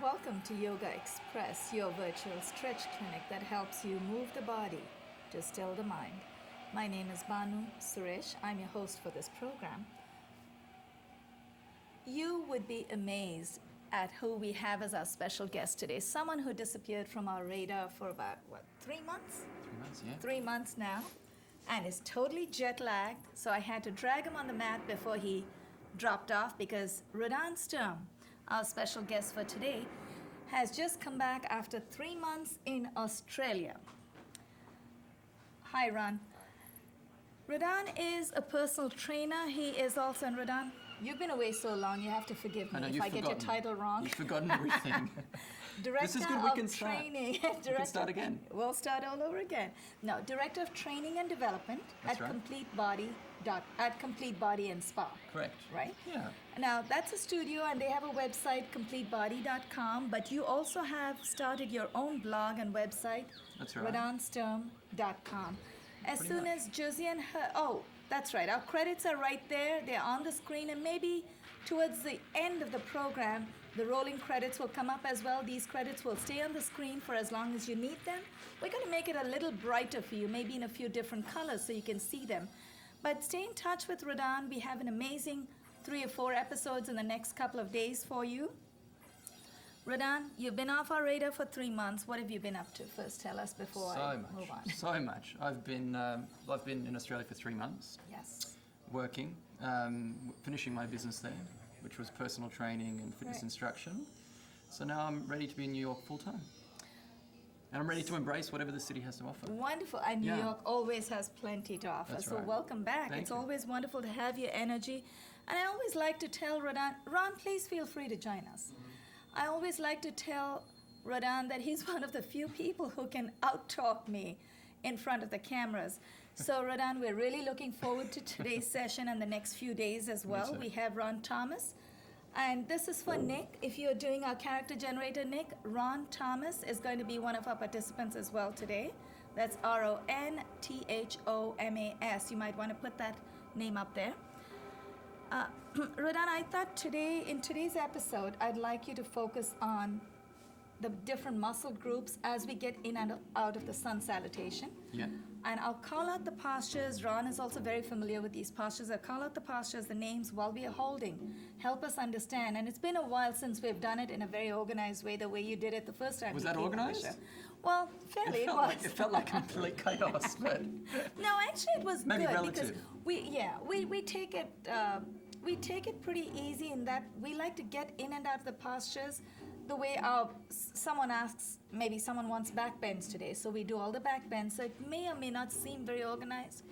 Welcome to Yogaxpress, your virtual stretch clinic that helps you move the body to still the mind. My name is Banu Suresh. I'm your host for this program. You would be amazed at who we have as our special guest today. Someone who disappeared from our radar for about, 3 months? 3 months, yeah. 3 months now, and is totally jet lagged. So I had to drag him on the mat before he dropped off because Radan Sturm, our special guest for today, has just come back after 3 months in Australia. Hi, Ron. Radan is a personal trainer. He is also, and Radan, you've been away so long, you have to forgive me if I get your title wrong. You've forgotten everything. Director this is good, we can start. Training. We can start again. We'll start all over again. No, Director of Training and Development That's right. Complete Body and Spa. Correct. Right? Yeah. Now, that's a studio and they have a website, completebody.com, but you also have started your own blog and website, That's right. radansturm.com. As Pretty soon much. as Josie and her, that's right, our credits are right there, they're on the screen, and maybe towards the end of the program, the rolling credits will come up as well. These credits will stay on the screen for as long as you need them. We're going to make it a little brighter for you, maybe in a few different colors so you can see them. But stay in touch with Radan. We have an amazing 3 or 4 episodes in the next couple of days for you. Radan, you've been off our radar for 3 months. What have you been up to? First, tell us before I move on. So much. I've been in Australia for 3 months. Yes. Working, finishing my business there, which was personal training and fitness instruction. So now I'm ready to be in New York full time. And I'm ready to embrace whatever the city has to offer. Wonderful. And New York always has plenty to offer. That's so right. welcome back. Thank It's you. always wonderful to have your energy. And I always like to tell Radan, Ron, please feel free to join us. I always like to tell Radan that he's one of the few people who can out-talk me in front of the cameras. So Radan, we're really looking forward to today's session and the next few days as well. too. We have Ron Thomas. And this is for Nick. If you're doing our character generator, Nick, Ron Thomas is going to be one of our participants as well today. That's RONTHOMAS. You might want to put that name up there. Radan, I thought in today's episode, I'd like you to focus on the different muscle groups as we get in and out of the sun salutation. Yeah. And I'll call out the postures. Ron is also very familiar with these postures. I'll call out the postures, the names while we are holding. Help us understand. And it's been a while since we've done it in a very organized way, the way you did it the first time. Was you that came on the organized? show. Well, fairly it was. It felt like complete chaos, but No, actually it was Maybe good relative. because we take it pretty easy in that we like to get in and out of the postures the way someone asks, maybe someone wants back bends today, so we do all the back bends. So it may or may not seem very organized.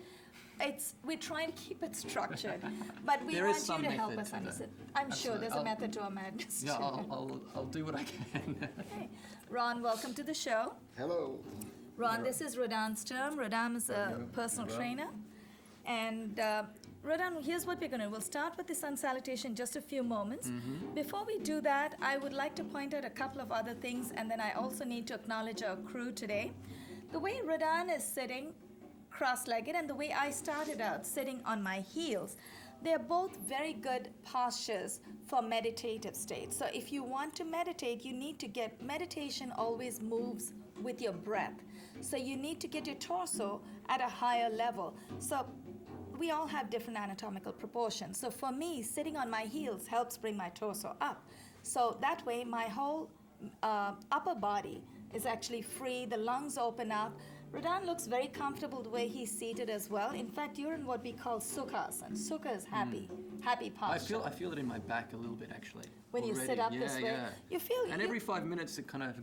We're trying to keep it structured, but we There want is some you to help method us to understand. that. I'm sure there's a method to our madness. yeah, too. I'll do what I can. Okay. Ron, welcome to the show. Hello. Ron, this is Radan Sturm. Radan is a personal trainer. And Radan, here's what we're going to do. We'll start with the sun salutation in just a few moments. Mm-hmm. Before we do that, I would like to point out a couple of other things, and then I also need to acknowledge our crew today. The way Radan is sitting cross-legged and the way I started out sitting on my heels, they're both very good postures for meditative states. So if you want to meditate, you need to meditation always moves with your breath. So you need to get your torso at a higher level. So we all have different anatomical proportions. So for me, sitting on my heels helps bring my torso up. So that way, my whole upper body is actually free. The lungs open up. Radan looks very comfortable the way he's seated as well. In fact, you're in what we call sukhasana. Sukha is happy posture. I feel it in my back a little bit actually. When you sit up this way, yeah. you feel. And every 5 minutes it kind of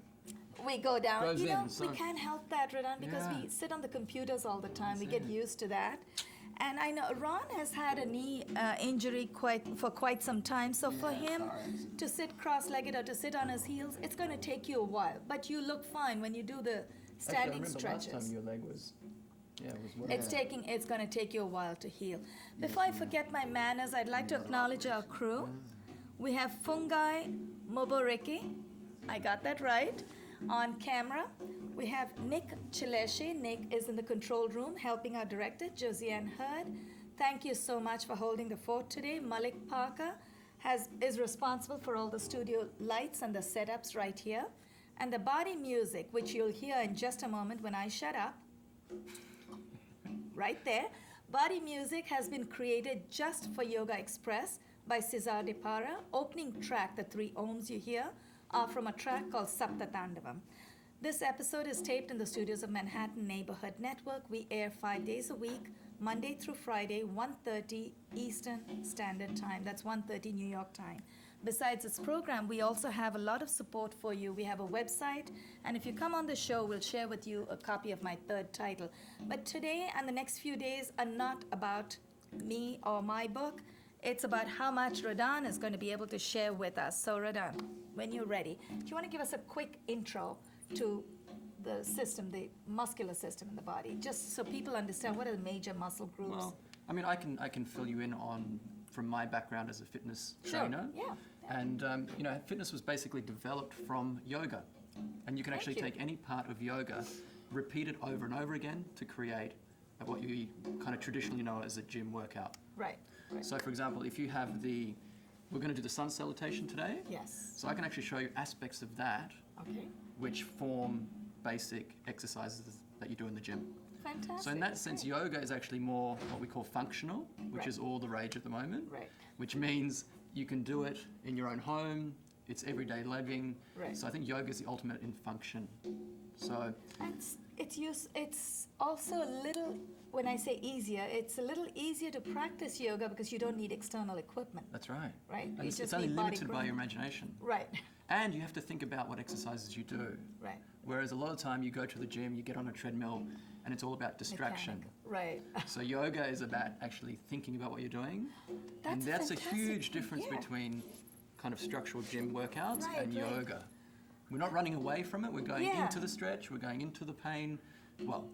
we go down. goes We in, so- can't help that, Radan, because Yeah. we sit on the computers all the time. We That's get it. used to that. And I know Ron has had a knee injury for quite some time. So for him to sit cross-legged or to sit on his heels, it's going to take you a while. But you look fine when you do the standing stretches. last time your leg was, well. It's going to take you a while to heal. Before I forget my manners, I'd like to acknowledge our crew. We have Fungai Moboriki. I got that right. On camera, we have Nick Chileshi. Nick is in the control room helping our director, Josiane Hurd. Thank you so much for holding the fort today. Malik Parker is responsible for all the studio lights and the setups right here. And the body music, which you'll hear in just a moment when I shut up, right there. Body music has been created just for Yogaxpress by Cesar de Para. Opening track, the 3 ohms you hear, are from a track called Sapta Tandavam. This episode is taped in the studios of Manhattan Neighborhood Network. We air 5 days a week, Monday through Friday, 1:30 Eastern Standard Time. That's 1:30 New York time. Besides this program, we also have a lot of support for you. We have a website, and if you come on the show, we'll share with you a copy of my 3rd title. But today and the next few days are not about me or my book. It's about how much Radan is going to be able to share with us. So Radan, when you're ready, do you want to give us a quick intro to the system, the muscular system in the body, just so people understand what are the major muscle groups? Well, I mean, I can fill you in on from my background as a fitness trainer. Yeah. And fitness was basically developed from yoga, and you can actually take any part of yoga, repeat it over and over again to create what you kind of traditionally know as a gym workout. Right. So, for example, if you have we're going to do the sun salutation today. Yes. So I can actually show you aspects of that, which form basic exercises that you do in the gym. Fantastic. So in that sense, yoga is actually more what we call functional, which is all the rage at the moment. Right. Which means you can do it in your own home. It's everyday living. Right. So I think yoga is the ultimate in function. So it's also a little, when I say easier, it's a little easier to practice yoga because you don't need external equipment. that's right. Right. And it's only limited by your imagination. Right. And you have to think about what exercises you do. Right. Whereas a lot of time you go to the gym, you get on a treadmill, and it's all about distraction. Right. So yoga is about actually thinking about what you're doing. That's and that's a fantastic. huge difference Yeah. between kind of structural gym workouts and Right. yoga. We're not running away from it. We're going Yeah. into the stretch. We're going into the pain. Well,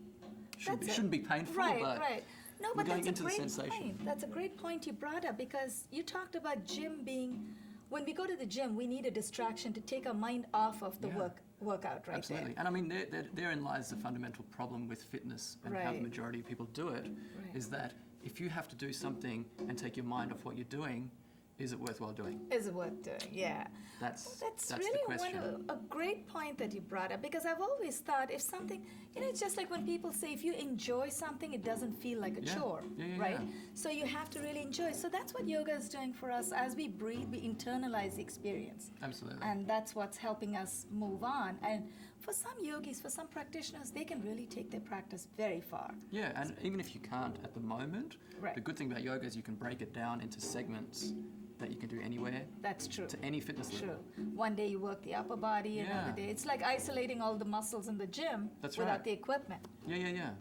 That's shouldn't be painful, Right, but right. No, we're but going that's into a the great sensation. point. That's a great point you brought up because you talked about gym being, when we go to the gym, we need a distraction to take our mind off of the Yeah. workout right Absolutely. there. And I mean, therein lies the fundamental problem with fitness and how the Right. majority of people do it, is that if you have to do something and take your mind off what you're doing, is it worthwhile doing? Is it worth doing? Yeah. That's really the question. a great point that you brought up because I've always thought if something, it's just like when people say if you enjoy something, it doesn't feel like a Yeah. chore, Yeah, right? yeah. So you have to really enjoy. So that's what yoga is doing for us. As we breathe, we internalize the experience. Absolutely. And that's what's helping us move on. And for some yogis, for some practitioners, they can really take their practice very far. Yeah, and even if you can't at the moment, Right. the good thing about yoga is you can break it down into segments that you can do anywhere That's true. to any fitness level. True. One day you work the upper body, another Yeah. day. It's like isolating all the muscles in the gym That's without right. the equipment. Yeah.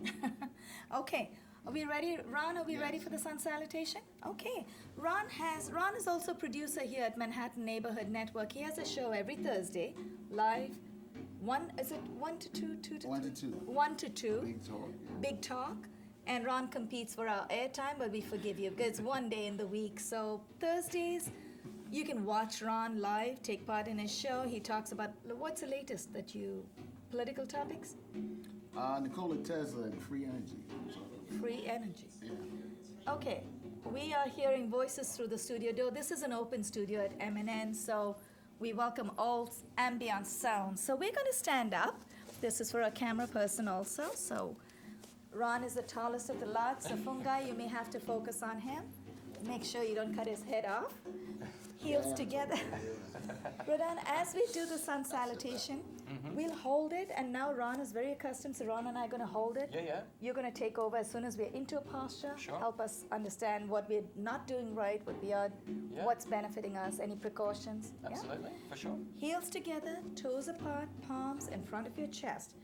Okay, are we ready? Ron, are we ready for the sun salutation? Okay. Ron is also producer here at Manhattan Neighborhood Network. He has a show every Thursday, live. 1 to 2, 2 to 1 3? to 2. 1 to 2. Big talk. Big talk. And Ron competes for our airtime, but we forgive you because it's one day in the week. So Thursdays, you can watch Ron live, take part in his show. He talks about what's the latest political topics? Nikola Tesla and free energy. Free energy. Yeah. Okay, we are hearing voices through the studio door. This is an open studio at MNN, so we welcome all ambient sounds. So we're going to stand up. This is for a camera person also. So Ron is the tallest of the lot, so Fungai, you may have to focus on him. Make sure you don't cut his head off. Heels together. Radan, as we do the sun salutation, we'll hold it, and now Ron is very accustomed, so Ron and I are going to hold it. Yeah. You're going to take over as soon as we're into a posture. Sure. Help us understand what we're not doing right, what we are, Yeah. what's benefiting us, any precautions. Yeah? Absolutely, for sure. Heels together, toes apart, palms in front of your chest.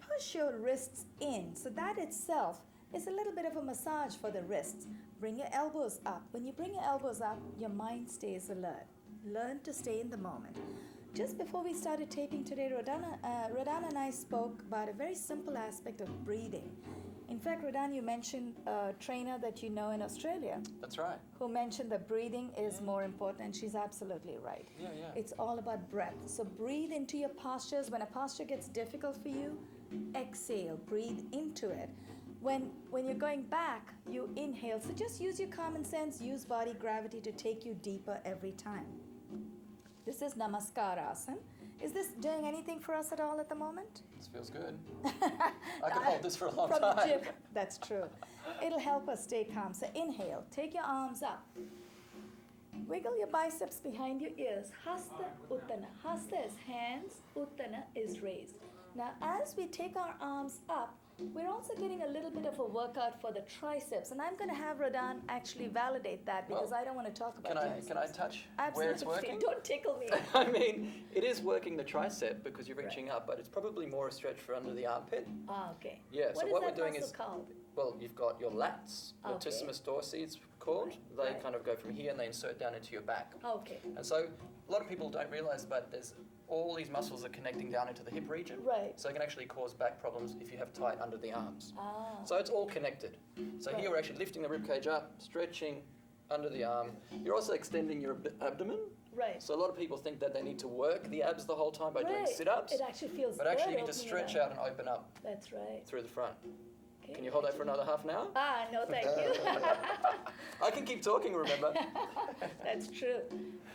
Push your wrists in. So that itself is a little bit of a massage for the wrists. Bring your elbows up. When you bring your elbows up, your mind stays alert. Learn to stay in the moment. Just before we started taping today, Radan and I spoke about a very simple aspect of breathing. In fact, Radan, you mentioned a trainer that you know in Australia That's right. who mentioned that breathing is more important, and she's absolutely right. Yeah. It's all about breath. So breathe into your postures. When a posture gets difficult for you, exhale, breathe into it. when you're going back, you inhale. So just use your common sense, use body gravity to take you deeper every time. This is Namaskarasana. Is this doing anything for us at all at the moment? This feels good. I could hold this for a long From time. the gym. That's true. It'll help us stay calm. So inhale, take your arms up. Wiggle your biceps behind your ears. Hasta Uttana. Hasta is hands, Uttana is raised. Now as we take our arms up, we're also getting a little bit of a workout for the triceps. And I'm going to have Radan actually validate that because Well, I don't want to talk about triceps. Can I touch Absolutely. where it's working? Don't tickle me. I mean, it is working the tricep because you're reaching up, but it's probably more a stretch for under the armpit. Ah, okay. Yeah, What so is what that we're doing muscle is, called? well, you've got your lats, Okay. latissimus dorsi it's called. They Right. kind of go from here and they insert down into your back. Okay. And so a lot of people don't realize, but there's all these muscles are connecting down into the hip region. Right. So it can actually cause back problems if you have tight under the arms. Ah. So it's all connected. So Right. here we're actually lifting the rib cage up, stretching under the arm. You're also extending your abdomen. Right. So a lot of people think that they need to work the abs the whole time by doing Right. sit-ups. It actually feels But good. actually you need to opening it stretch up. out and open up That's right. through the front. Okay. Can you hold that for another half an hour? Ah, no, thank you. I can keep talking, remember? That's true.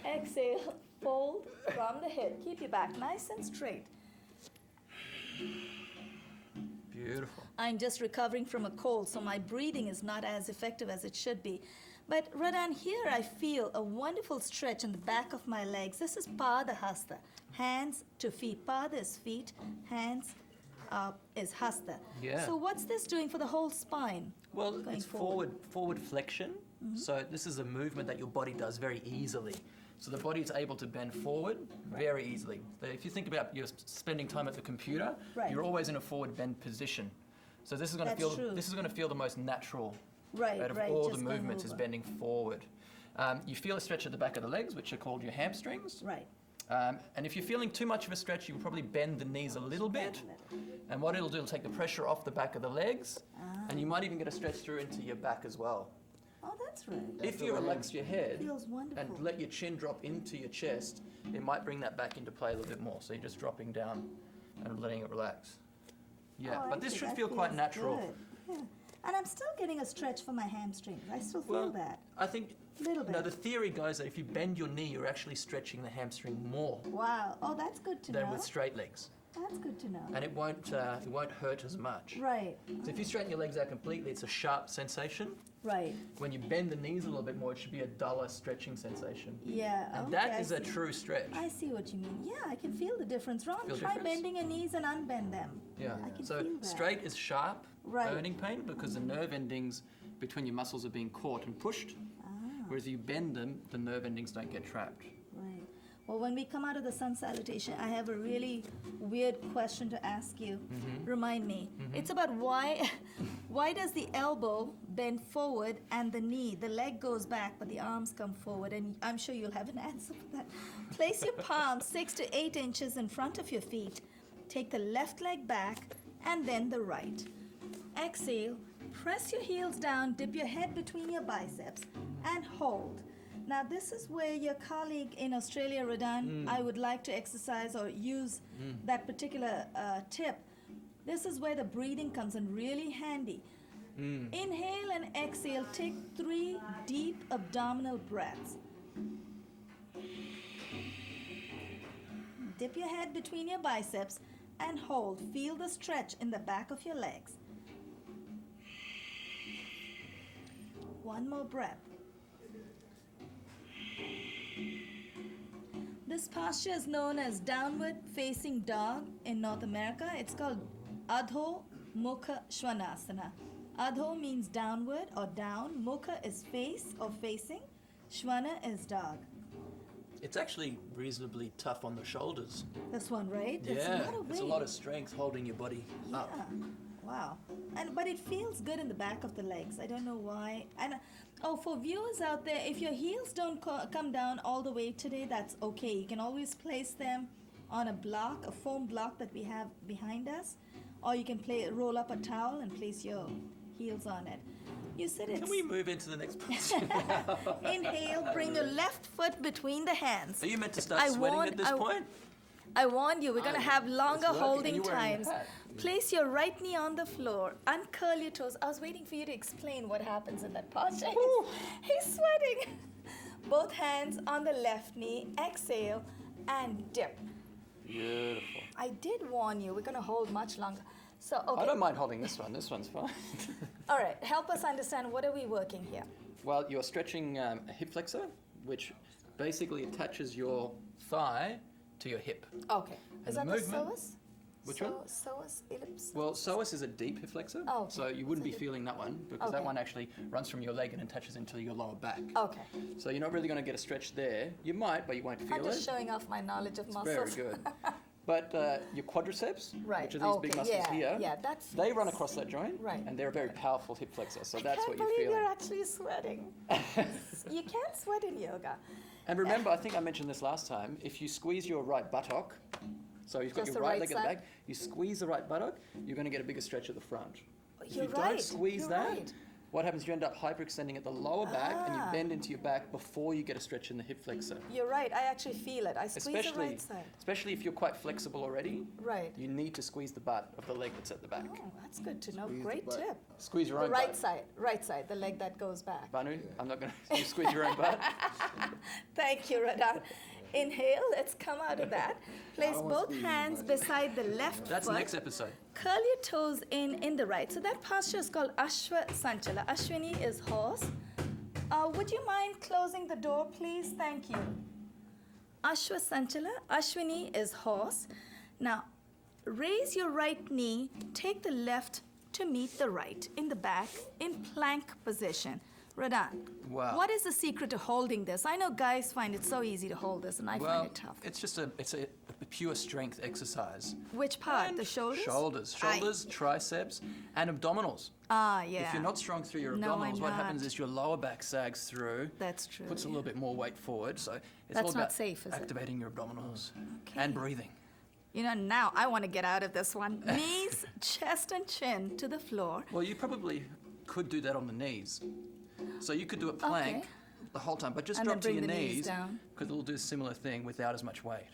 Exhale, fold from the hip. Keep your back nice and straight. Beautiful. I'm just recovering from a cold, so my breathing is not as effective as it should be. But Radan, here I feel a wonderful stretch in the back of my legs. This is Pada Hasta, hands to feet. Pada is feet, hands is Hasta. Yeah. So what's this doing for the whole spine? Well, Going it's forward. forward flexion. So this is a movement that your body does very easily. So the body is able to bend forward very easily. So if you think about you're spending time at the computer, Right. you're always in a forward bend position. So this is going to That's feel true. this is going to feel the most natural Right, out of right, all the just going movements is over. bending forward. You feel a stretch at the back of the legs, which are called your hamstrings. Right. And if you're feeling too much of a stretch, you will probably bend the knees a little bit. And what it'll do, it'll take the pressure off the back of the legs. And you might even get a stretch through into your back as well. Oh, that's right. If you relax your head Feels wonderful. and let your chin drop into your chest, it might bring that back into play a little bit more. So you're just dropping down and letting it relax. Yeah, Oh, but this actually, should that feel quite feels natural. good. Yeah. And I'm still getting a stretch for my hamstrings. I still feel Well, that. I think Little you know, bit. the theory goes that if you bend your knee, you're actually stretching the hamstring more Wow. Oh, that's good to than know. with straight legs, That's good to know. and it won't hurt as much. Right. So if you straighten your legs out completely, it's a sharp sensation. Right. When you bend the knees a little bit more, it should be a duller stretching sensation. Yeah. And okay, that I is a see. true stretch. I see what you mean. Yeah, I can feel the difference. Ron, Feel try difference? bending your knees and unbend them. Yeah. I can So feel that. straight is sharp, Right. burning pain because the nerve endings between your muscles are being caught and pushed. Ah, Whereas you bend them, the nerve endings don't get trapped. right. Well, when we come out of the sun salutation, I have a really weird question to ask you. Remind me. It's about why does the elbow bend forward and the knee, the leg goes back, but the arms come forward? And I'm sure you'll have an answer for that. Place your palms 6 to 8 inches in front of your feet. Take the left leg back and then the right. Exhale. Press your heels down, dip your head between your biceps, and hold. Now, this is where your colleague in Australia, Radan, I would like to exercise or use that particular tip. This is where the breathing comes in really handy. Inhale and exhale. Take 3 deep abdominal breaths. Dip your head between your biceps and hold. Feel the stretch in the back of your legs. One more breath. This posture is known as downward facing dog in North America. It's called Adho Mukha Svanasana. Adho means downward or down. Mukha is face or facing. Shvana is dog. It's actually reasonably tough on the shoulders. This one, right? There's Yeah, a lot of there's a weight. lot of strength holding your body up. Yeah. Wow. But it feels good in the back of the legs. I don't know why. And for viewers out there, if your heels don't come down all the way today, that's okay. You can always place them on a block, a foam block that we have behind us, or you can roll up a towel and place your heels on it. You said it's. Can we move into the next position? Inhale, bring your left foot between the hands. Are you meant to start I sweating want- at this I- point? I warned you, we're going to have longer working. holding You're wearing a times. hat. Place your right knee on the floor, uncurl your toes. I was waiting for you to explain what happens in that posture. He's sweating. Both hands on the left knee, exhale, and dip. Beautiful. I did warn you, we're going to hold much longer. So, okay. I don't mind holding this one. This one's fine. All right, help us understand, what are we working here? Well, you're stretching a hip flexor, which basically attaches your thigh to your hip. Okay. And Is the that the movement- psoas? Which one? Psoas, ellipse? Well, psoas is a deep hip flexor, Oh, okay. so you wouldn't be So feeling that one because that Okay. one actually runs from your leg and attaches into your lower back. Okay. So you're not really going to get a stretch there. You might, but you won't feel I'm just it. showing off my knowledge of It's muscles. very good. But your quadriceps, Right. which are these big Okay, muscles yeah, here, yeah, that's- they run across that joint, Right. and they're a very powerful hip flexor. So I that's can't what you're believe feeling. you're actually sweating. You can't sweat in yoga. And remember, I think I mentioned this last time, if you squeeze your right buttock, so you've got Just your the right right leg at the side? back, you squeeze the right buttock, you're going to get a bigger stretch at the front. If You're you right, don't squeeze you're that, right. what happens, you end up hyperextending at the lower back and you Ah. bend into your back before you get a stretch in the hip flexor. You're right. I actually feel it. I squeeze the right side. Especially if you're quite flexible already, Right. you need to squeeze the butt of the leg that's at the back. Oh, that's good to know. Squeeze the Great butt. tip. Squeeze your The own right butt. side, the leg that goes back. Banu, I'm not going to squeeze your own butt. Thank you, Radan. Inhale, let's come out of that. Place don't want both squeeze my hands butt. beside the left That's foot. next episode. Curl your toes in the right. So that posture is called Ashwa Sanchala. Ashwini is horse. Would you mind closing the door, please? Thank you. Ashwa Sanchala. Ashwini is horse. Now, raise your right knee. Take the left to meet the right in the back in plank position. Radan, Wow. what is the secret to holding this? I know guys find it so easy to hold this, and I Well, find it tough. it's just a pure strength exercise. Which part? And The shoulders? Shoulders, triceps, and abdominals. Ah, yeah. If you're not strong through your No, I'm abdominals, what happens not. is your lower back sags through, That's true. puts a little bit more weight forward. So it's That's all not about safe, is it? activating your abdominals Okay. and breathing. You know, now I want to get out of this one. Knees, chest, and chin to the floor. Well, you probably could do that on the knees. So you could do a plank Okay. the whole time, but just And drop then to bring your the knees knees down. because it'll do a similar thing without as much weight.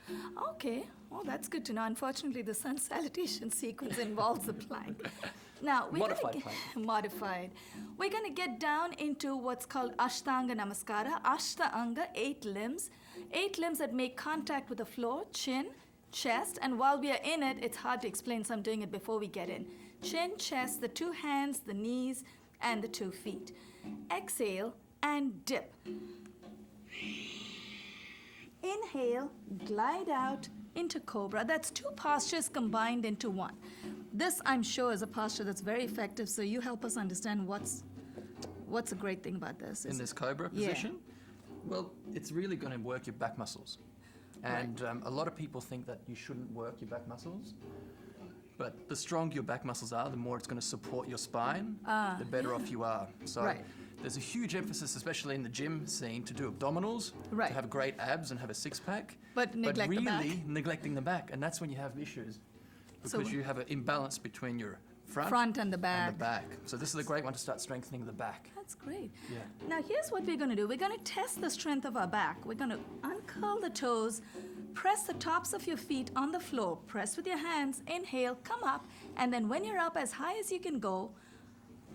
Okay, well, that's good to know. Unfortunately, the sun salutation sequence involves the plank. Now, we're Modified gonna plank. Modified. We're going to get down into what's called Ashtanga Namaskara. Ashtanga, 8 limbs. 8 limbs that make contact with the floor, chin, chest, and while we are in it, it's hard to explain, so I'm doing it before we get in. Chin, chest, the 2 hands, the knees, and the 2 feet. Exhale and dip. Inhale, glide out into cobra. That's 2 postures combined into one. This, I'm sure, is a posture that's very effective, so you help us understand what's a great thing about this. In this cobra Yeah. position, well, it's really going to work your back muscles. And a lot of people think that you shouldn't work your back muscles. But the stronger your back muscles are, the more it's going to support your spine, the better off you are. So Right. there's a huge emphasis, especially in the gym scene, to do abdominals, Right. to have great abs and have a six-pack. But neglect the back. really neglecting the back. And that's when you have issues. So- Because you have an imbalance between your Front and the back. and the back. So this is a great one to start strengthening the back. That's great. Yeah. Now, here's what we're going to do. We're going to test the strength of our back. We're going to uncurl the toes, press the tops of your feet on the floor, press with your hands, inhale, come up, and then when you're up as high as you can go,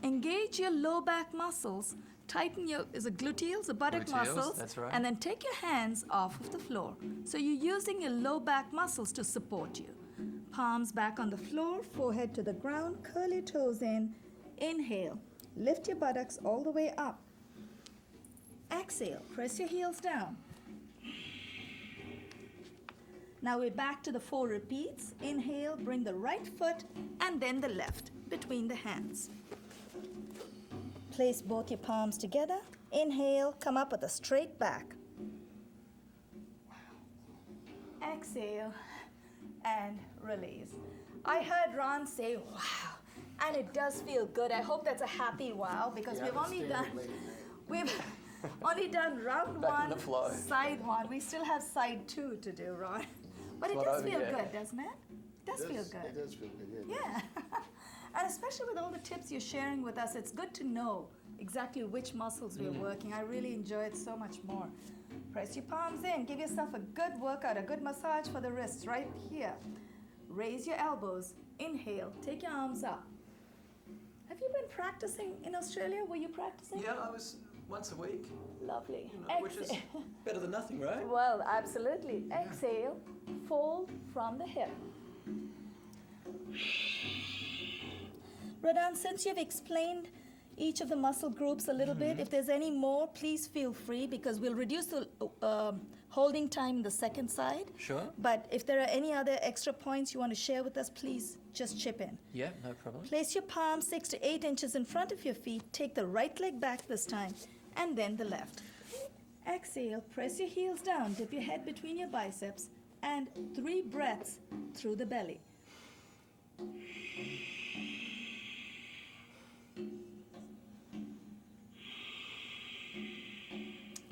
engage your low back muscles, tighten your, is it gluteals, the buttock Gluteals, muscles, that's right. and then take your hands off of the floor. So you're using your low back muscles to support you. Palms back on the floor, forehead to the ground, curl your toes in, inhale, lift your buttocks all the way up. Exhale, press your heels down. Now we're back to the 4 repeats. Inhale, bring the right foot and then the left between the hands. Place both your palms together. Inhale, come up with a straight back. Exhale and release. I heard Ron say, wow, and it does feel good. I hope that's a happy wow because Yeah, we've I've only been done, standing late night. we've only done round Back in 1, the flow. side 1. We still have side 2 to do, Ron. But it Not does over feel yet. good, doesn't it? It does feel good. It does feel good, yeah. Yeah. And especially with all the tips you're sharing with us, it's good to know exactly which muscles we're working. I really enjoy it so much more. Press your palms in. Give yourself a good workout, a good massage for the wrists right here. Raise your elbows. Inhale. Take your arms up. Have you been practicing in Australia? Were you practicing? Yeah, I was once a week, Lovely. which is better than nothing, right? Well, absolutely. Exhale. Fold from the hip. Radan, since you've explained each of the muscle groups a little bit, if there's any more, please feel free because we'll reduce the holding time in the second side. Sure. But if there are any other extra points you want to share with us, please just chip in. Yeah, no problem. Place your palms 6 to 8 inches in front of your feet. Take the right leg back this time and then the left. Exhale, press your heels down, dip your head between your biceps, and 3 breaths through the belly.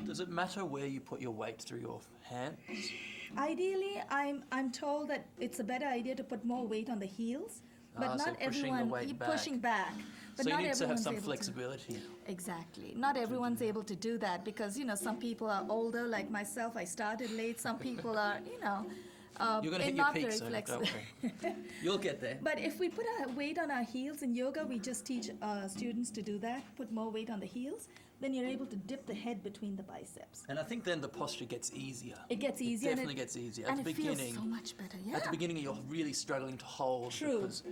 Does it matter where you put your weight through your hands? Ideally, I'm told that it's a better idea to put more weight on the heels, but So not pushing the everyone weight back. pushing back. But So you not need to have everyone's some able flexibility. Exactly. Not everyone's able to do that because some people are older, like myself. I started late. Some people are, You're going to hit your not peak very soon, flexible. don't worry. You'll get there. But if we put our weight on our heels in yoga, we just teach students to do that. Put more weight on the heels. Then you're able to dip the head between the biceps. And I think then the posture gets easier. It gets easier. It definitely gets easier. At And the it beginning, feels so much better. Yeah. at the beginning, you're really struggling to hold True. because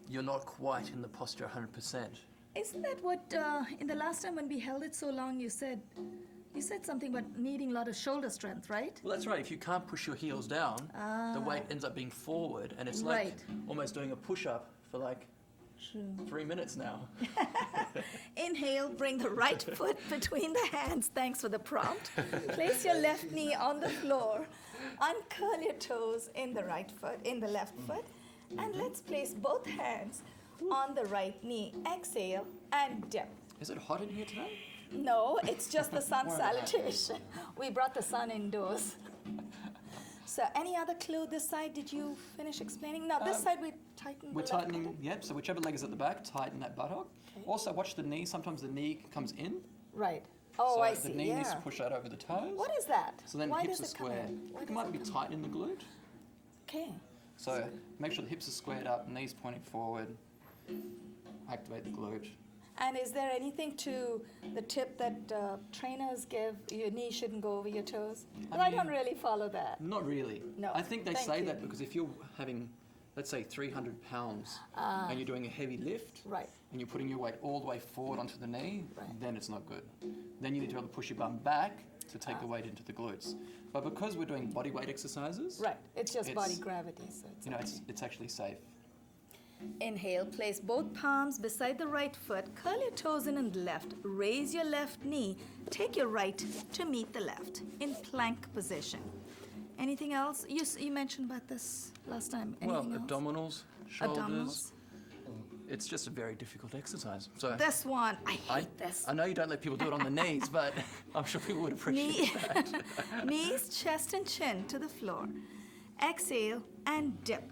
you're not quite in the posture 100%. Isn't that what in the last time when we held it so long you said something about needing a lot of shoulder strength, right? Well, that's right. If you can't push your heels down, the weight ends up being forward, and it's like Right. almost doing a push-up for like True. 3 minutes now. Inhale, bring the right foot between the hands. Thanks for the prompt. Place your left knee on the floor. Uncurl your toes in the left foot. And let's place both hands on the right knee. Exhale and dip. Is it hot in here today? No, it's just the sun salutation. We brought the sun indoors. So any other clue this side? Did you finish explaining? No, this side we tighten the We're left tightening, leg. yep, so whichever leg is at the back, tighten that buttock. Okay. Also, watch the knee. Sometimes the knee comes in. Right. Oh, so I see. the knee needs to Yeah. push out over the toes. What is that? So then Why hips does are it come squared. in? Why It does might it be come tight in the glute. Okay. So make sure the hips are squared up, knees pointing forward. Activate the glute. And is there anything to the tip that trainers give? Your knee shouldn't go over your toes? Well, I don't mean- really follow that. Not really. No, I think they thank say you. that because if you're having, let's say, 300 pounds and you're doing a heavy lift Right. and you're putting your weight all the way forward onto the knee, Right. then it's not good. Then you need to be able to push your bum back to take the weight into the glutes. But because we're doing body weight exercises, Right. It's just body It's- gravity, so it's okay. it's actually safe. Inhale, place both palms beside the right foot, curl your toes in and left, raise your left knee, take your right to meet the left in plank position. Anything else? You mentioned about this last time. Anything else? Abdominals, shoulders. Abdominals. It's just a very difficult exercise. So This one, I hate this. I know you don't let people do it on the knees, but I'm sure people would appreciate Knee, that. knees, chest, and chin to the floor. Exhale and dip.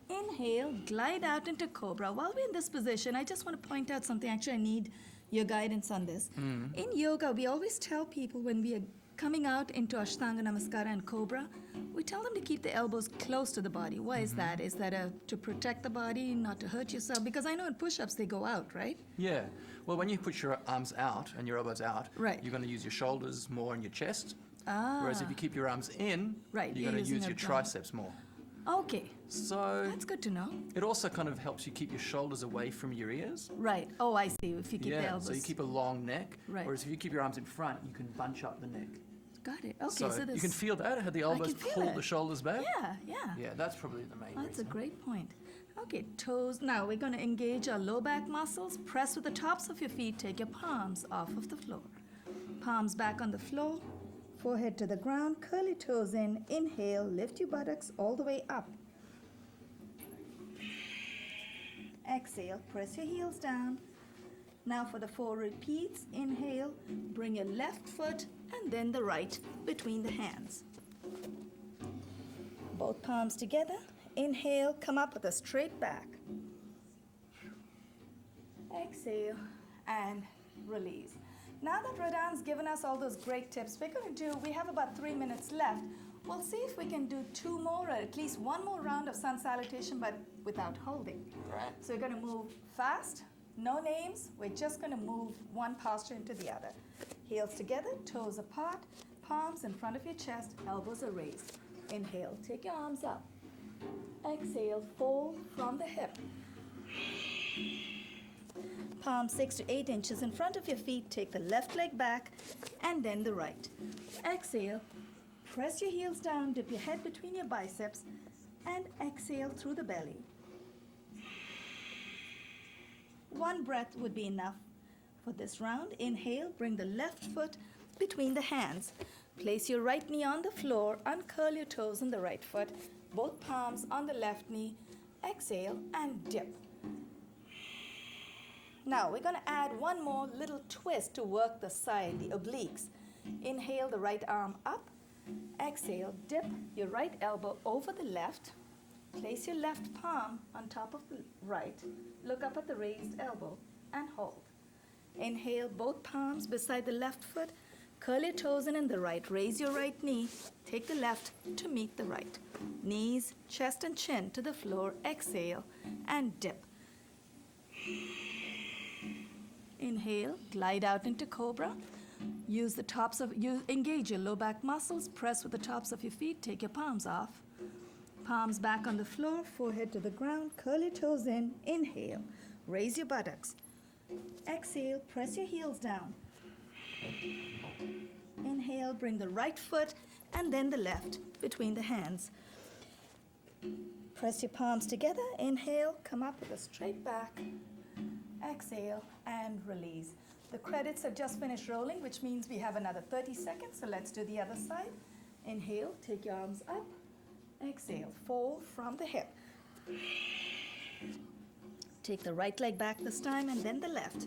Inhale, glide out into cobra. While we're in this position, I just want to point out something. Actually, I need your guidance on this. In yoga, we always tell people when we are coming out into Ashtanga Namaskara and Cobra, we tell them to keep the elbows close to the body. Why is that? Is that to protect the body, not to hurt yourself? Because I know in push-ups they go out, right? Yeah. Well, when you put your arms out and your elbows out, Right. you're going to use your shoulders more and your chest. Ah. Whereas if you keep your arms in, Right, you're you're going to using use your abdomen. triceps more. Okay, So that's good to know. it also kind of helps you keep your shoulders away from your ears. Right. Oh, I see. If you keep the elbows. So you keep a long neck. Right. Whereas if you keep your arms in front, you can bunch up the neck. Got it. Okay, so so this. you can feel that, how the elbows can feel pull it. the shoulders back. Yeah, yeah. Yeah, that's probably the main Oh, that's a reason. great point. Okay, toes. Now we're going to engage our low back muscles. Press with the tops of your feet. Take your palms off of the floor. Palms back on the floor. Forehead to the ground. Curl your toes in. Inhale. Lift your buttocks all the way up. Exhale. Press your heels down. Now for the 4 repeats. Inhale. Bring your left foot and then the right between the hands. Both palms together. Inhale, come up with a straight back. Exhale and release. Now that Radan's given us all those great tips, we have about 3 minutes left. We'll see if we can do 2 more or at least 1 more round of sun salutation, but without holding. Right. So we're going to move fast, no names. We're just going to move one posture into the other. Heels together, toes apart, palms in front of your chest, elbows are raised. Inhale, take your arms up. Exhale, fold from the hip. Palms 6 to 8 inches in front of your feet. Take the left leg back and then the right. Exhale, press your heels down, dip your head between your biceps, and exhale through the belly. 1 breath would be enough for this round. Inhale, bring the left foot between the hands. Place your right knee on the floor, uncurl your toes on the right foot, both palms on the left knee. Exhale and dip. Now we're going to add one more little twist to work the side, the obliques. Inhale the right arm up. Exhale, dip your right elbow over the left. Place your left palm on top of the right. Look up at the raised elbow and hold. Inhale, both palms beside the left foot. Curl your toes in the right. Raise your right knee. Take the left to meet the right. Knees, chest and chin to the floor. Exhale and dip. Inhale, glide out into cobra. Engage your low back muscles. Press with the tops of your feet. Take your palms off. Palms back on the floor, forehead to the ground. Curl your toes in. Inhale, raise your buttocks. Exhale, press your heels down. Inhale, bring the right foot and then the left between the hands. Press your palms together. Inhale, come up with a straight back. Exhale and release. The credits have just finished rolling, which means we have another 30 seconds. So let's do the other side. Inhale, take your arms up. Exhale, fold from the hip. Take the right leg back this time and then the left.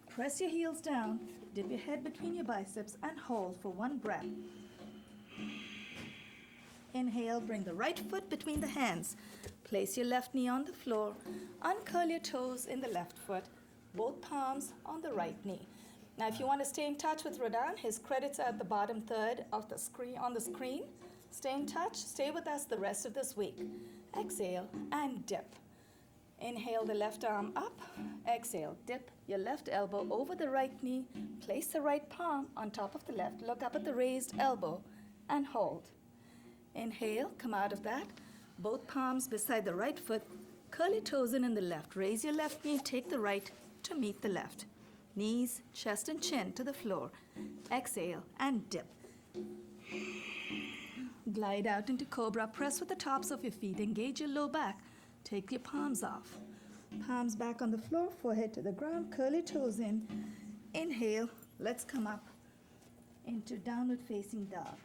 Press your heels down, dip your head between your biceps and hold for 1 breath. Inhale, bring the right foot between the hands. Place your left knee on the floor. Uncurl your toes in the left foot, both palms on the right knee. Now, if you want to stay in touch with Radan, his credits are at the bottom third of the screen on the screen. Stay in touch. Stay with us the rest of this week. Exhale and dip. Inhale the left arm up. Exhale, dip your left elbow over the right knee. Place the right palm on top of the left. Look up at the raised elbow and hold. Inhale, come out of that. Both palms beside the right foot. Curl your toes in the left. Raise your left knee. Take the right to meet the left. Knees, chest and chin to the floor. Exhale and dip. Glide out into cobra. Press with the tops of your feet. Engage your low back. Take your palms off. Palms back on the floor, forehead to the ground. Curl your toes in. Inhale. Let's come up into downward facing dog.